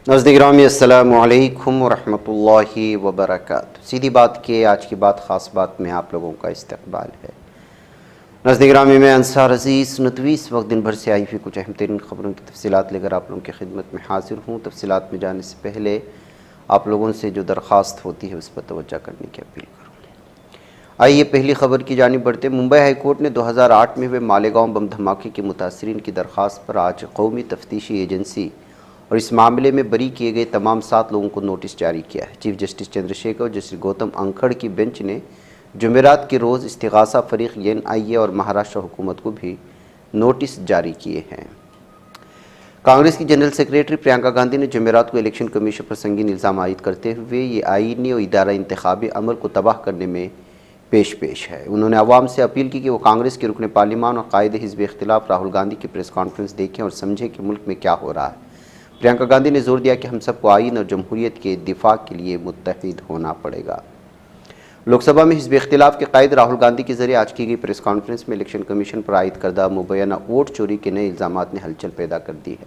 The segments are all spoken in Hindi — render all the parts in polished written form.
नाज़रीन गिरामी अस्सलामु अलैकुम वरहमतुल्लाहि वबरकातुहू। सीधी बात के आज की बात ख़ास बात में आप लोगों का इस्तकबाल है। नाज़रीन गिरामी में अंसार अज़ीज़ नदवी इस वक्त दिन भर से आई हुई कुछ अहम तरीन ख़बरों की तफसीलात लेकर आप लोगों की खिदमत में हाजिर हूँ। तफसीलात में जाने से पहले आप लोगों से जो दरख्वास्त होती है उस पर तवज्जो करने की अपील करूँगी। आइए पहली खबर की जानिब बढ़ते। मुंबई हाई कोर्ट ने 2008 में हुए मालेगांव बम धमाके के मुतासरीन की दरख्वास्त पर आज कौमी तफ्तीशी एजेंसी और इस मामले में बरी किए गए तमाम 7 लोगों को नोटिस जारी किया है। चीफ जस्टिस चंद्रशेखर और जस्टिस गौतम अंखड़ की बेंच ने जुमेरात के रोज़ इस्तिगासा फरीक NIA और महाराष्ट्र हुकूमत को भी नोटिस जारी किए हैं। कांग्रेस की जनरल सेक्रेटरी प्रियंका गांधी ने जुमेरात को इलेक्शन कमीशन पर संगीन इल्ज़ाम आयद करते हुए ये आईनी और इदारा इंतखाबी अमल को तबाह करने में पेश है। उन्होंने अवाम से अपील की कि वो कांग्रेस के रुकन पार्लिमान और कायदे हिज़्ब इख्तिलाफ राहुल गांधी की प्रेस कॉन्फ्रेंस देखें और समझें कि मुल्क में क्या हो रहा है। प्रियंका गांधी ने जोर दिया कि हम सबको आईन और जमहूरियत के दिफा के लिए मुत्तहिद होना पड़ेगा। लोकसभा में हिज़्ब इख्तिलाफ के कायद राहुल गांधी के जरिए आज की गई प्रेस कॉन्फ्रेंस में इलेक्शन कमीशन पर आयद करदा मुबैना वोट चोरी के नए इल्ज़ामात ने हलचल पैदा कर दी है।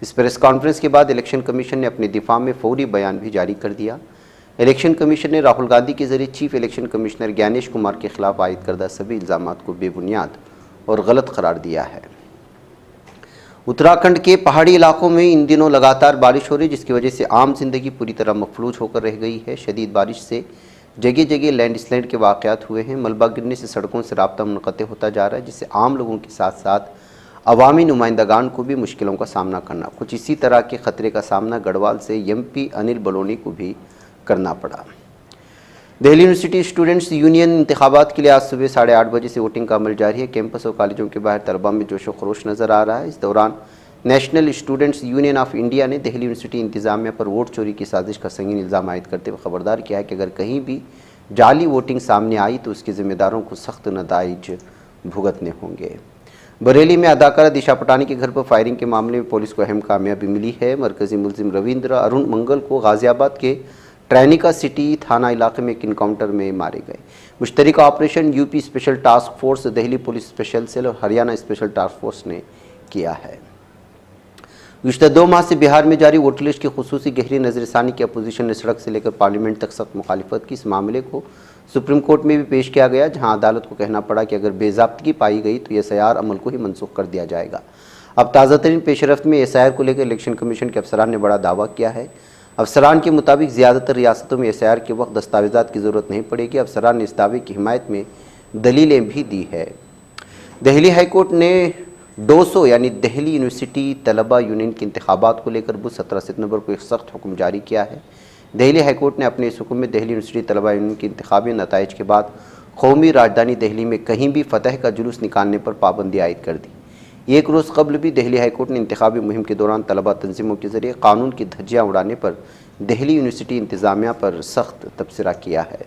इस प्रेस कॉन्फ्रेंस के बाद इलेक्शन कमीशन ने अपने दिफा में फौरी बयान भी जारी कर दिया। इलेक्शन कमीशन ने राहुल गांधी के जरिए chief election commissioner Gyanesh Kumar के खिलाफ आयद करदा सभी इल्ज़ामात को बेबुनियाद और गलत करार दिया है। उत्तराखंड के पहाड़ी इलाकों में इन दिनों लगातार बारिश हो रही है, जिसकी वजह से आम जिंदगी पूरी तरह मफलूज होकर रह गई है। शदीद बारिश से जगह जगह लैंडस्लाइड के वाक़यात हुए हैं। मलबा गिरने से सड़कों से राब्ता मुनक़ते होता जा रहा है, जिससे आम लोगों के साथ साथ अवामी नुमाइंदगान को भी मुश्किलों का सामना करना। कुछ इसी तरह के ख़तरे का सामना गढ़वाल से MP अनिल बलोनी को भी करना पड़ा। दिल्ली यूनिवर्सिटी स्टूडेंट्स यूनियन इंतखाबात के लिए आज सुबह 8:30 बजे से वोटिंग का अमल जारी है। कैंपस और कॉलेजों के बाहर तलबा में जोश व खरोश नज़र आ रहा है। इस दौरान national students union of India ने दिल्ली यूनिवर्सिटी इंतजामिया पर वोट चोरी की साजिश का संगीन इल्ज़ाम आयद करते हुए खबरदार किया है कि अगर कहीं भी जाली वोटिंग सामने आई तो उसके ज़िम्मेदारों को सख्त नताइज भुगतने होंगे। बरेली में अदाकारा दिशा पटानी के घर पर फायरिंग के मामले में पुलिस को अहम कामयाबी मिली है। मरकजी मुलजिम रविंद्र अरुण मंगल को गाजियाबाद के ट्रैनिका सिटी थाना इलाके में एक इनकाउंटर में मारे गए। मुश्तरका operation UP special task force, Delhi police special cell और हरियाणा स्पेशल टास्क फोर्स ने किया है। पिछले 2 माह से बिहार में जारी वोटर लिस्ट की खुसूसी गहरी नज़रसानी की अपोजिशन ने सड़क से लेकर पार्लियामेंट तक सख्त मुखालिफत की। इस मामले को सुप्रीम कोर्ट में भी पेश किया गया, जहां अदालत को कहना पड़ा कि अगर बेज़ाब्तगी पाई गई तो SIR अमल को ही मनसूख कर दिया जाएगा। अब ताज़ा तरीन पेशरफ्त में SIR को लेकर इलेक्शन कमीशन के अफसरान ने बड़ा दावा किया है। अफसरान के मुताबिक ज़्यादातर रियासतों में SIR के वक्त दस्तावेज़ात की ज़रूरत नहीं पड़ेगी। अफसरान ने इस दावे की हिमायत में दलीलें भी दी है। दिल्ली हाई कोर्ट ने 200 यानी दिल्ली यूनिवर्सिटी तलबा यूनियन के इंतखाबात को लेकर बुध 17 सितंबर को एक सख्त हुक्म जारी किया है। दिल्ली हाई कोर्ट ने अपने इस हुक्म में दिल्ली यूनिवर्सिटी तलबा यूनियन के इंतखाबी नताइज के बाद कौमी राजधानी दिल्ली में कहीं भी फतह का जुलूस निकालने पर पाबंदी आयद कर दी। एक रोज़ कबल भी दिल्ली हाई कोर्ट ने इंतखाबी मुहिम के दौरान तलबा तंजीमों के जरिए कानून की धज्जियाँ उड़ाने पर दिल्ली यूनिवर्सिटी इंतज़ामिया पर सख्त तबसरा किया है।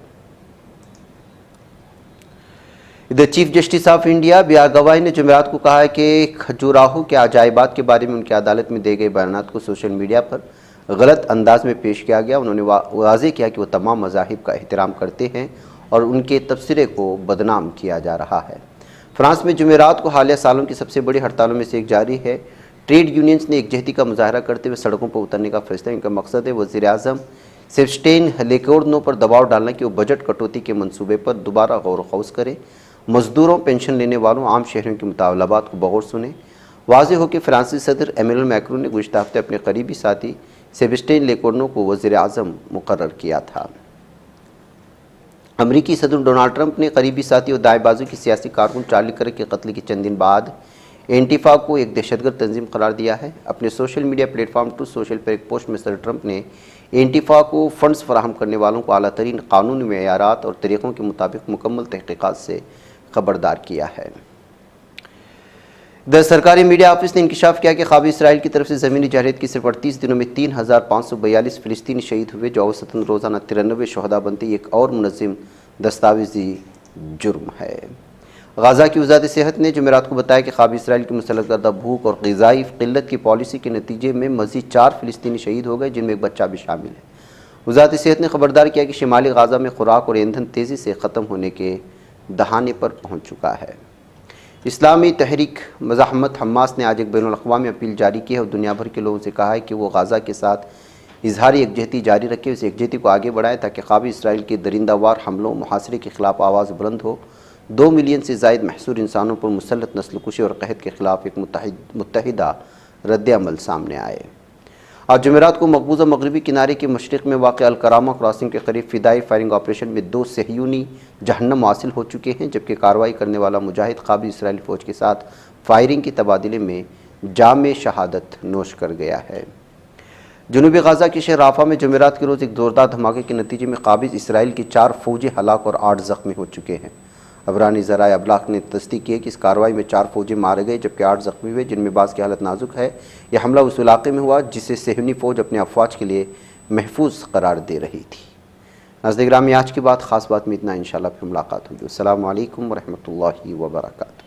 इधर chief justice of India BR गवाई ने जुमेरात को कहा है कि खजुराहो के अजायबात के बारे में उनकी अदालत में दिए गए बयानात को सोशल मीडिया पर गलत अंदाज में पेश किया गया। उन्होंने वाज़ेह किया कि वो तमाम मज़ाहिब का एहतराम करते हैं और उनके तबसरे को बदनाम किया जा रहा है। फ्रांस में जुमेरात को हालिया सालों की सबसे बड़ी हड़तालों में से एक जारी है। ट्रेड यूनियंस ने एकजहती का मुजाहरा करते हुए सड़कों पर उतरने का फैसला। इनका मकसद है वज़ीर-ए-आज़म सेबस्टियन लेकोर्नो पर दबाव डालना कि वो बजट कटौती के मंसूबे पर दोबारा गौर व खौज करें, मजदूरों, पेंशन लेने वालों, आम शहरियों के मुतालबात को बगौर सुने। वाज़ेह हो कि फ्रांसीसी सदर एमेनुएल मैक्रोन ने गुज़िश्ता हफ्ते अपने करीबी साथी सेबस्टियन लेकोर्नो को वज़ीर-ए-आज़म मुकर्रर किया था। अमरीकी सदर डोनाल्ड ट्रंप ने करीबी साथी और दाएं बाजू की सियासी कारकुन चार्ली कर्क के कत्ल के चंद दिन बाद एंटीफा को एक दहशतगर्द तंजीम करार दिया है। अपने social media platform truth social पर एक पोस्ट में सदर ट्रंप ने एंटीफा को फंड्स फराहम करने वालों को आला तरीन कानूनी मेयारात और तरीक़ों के मुताबिक मुकम्मल तहक़ीक़ात से खबरदार किया है। इधर सरकारी मीडिया ऑफिस ने इंकशाफ किया कि ख़ाबी इसराइल की तरफ से ज़मीनी जरहत की सिर्फ 38 दिनों में 3542 फ़िलिस्तीनी शहीद हुए, जो औसतन रोज़ाना 93 शहदा बनते एक और मुनज़्ज़म दस्तावेज़ी जुर्म है। गाज़ा की वज़ारत सेहत ने जुमेरात को बताया कि ख़ाबी इसराइल की मुसल्लत करदा भूख और ग़िज़ाई क़िल्लत की पॉलिसी के नतीजे में मज़ीद 4 फ़िलिस्तीनी शहीद हो गए, जिनमें एक बच्चा भी शामिल है। वज़ारत सेहत ने खबरदार किया कि शिमाली गाज़ा में खुराक और ईंधन तेज़ी से ख़त्म होने के दहाने पर पहुँच चुका है। इस्लामी तहरीक मज़ाहमत हमास ने आज एक बैनुल-अक़वामी अपील जारी की है और दुनिया भर के लोगों से कहा है कि वो गाज़ा के साथ इजहारी यकजहती जारी रखें, उस यकजहती को आगे बढ़ाएं ताकि क़ाबिल इसराइल के दरिंदावार हमलों मुहासरे के ख़िलाफ़ आवाज़ बुलंद हो। 2 मिलियन से ज़ायद महसूर इंसानों पर मुसल्लत नस्लकुशी और कहत के ख़िलाफ़ एक मुत्तहिदा रद्द-ए-अमल सामने आए। आज जुमेरात को मकबूजा मगरबी किनारे के मशरिक़ में वाक़ अल-करामा क्रॉसिंग के करीब फ़िदाई फायरिंग ऑपरेशन में 2 सहयूनी जहन्नम हासिल हो चुके हैं, जबकि कार्रवाई करने वाला मुजाहिद क़ाबिल इसराइली फ़ौज के साथ फायरिंग के तबादले में जाम शहादत नोश कर गया है। जनूबी गाज़ा के शहर राफा में जुमेरात के रोज़ एक ज़ोरदार धमाके के नतीजे में क़ाबिल इसराइल के 4 फ़ौजी हलाक और 8 ज़ख्मी हो चुके हैं। अबरानी ज़राए अबलाग ने तस्दीक की है कि इस कार्रवाई में 4 फ़ौजी मारे गए जबकि 8 ज़ख्मी हुए, जिनमें बाज़ की हालत नाजुक है। यह हमला उस इलाके में हुआ जिसे सहयूनी फ़ौज अपने अफवाज के लिए महफूज करार दे रही थी। नाज़रीन गिरामी, आज की बात ख़ास बात में इतना, इंशाअल्लाह फिर मुलाकात होगी। अस्सलामु अलैकुम व रहमतुल्लाहि व बरकातुहू।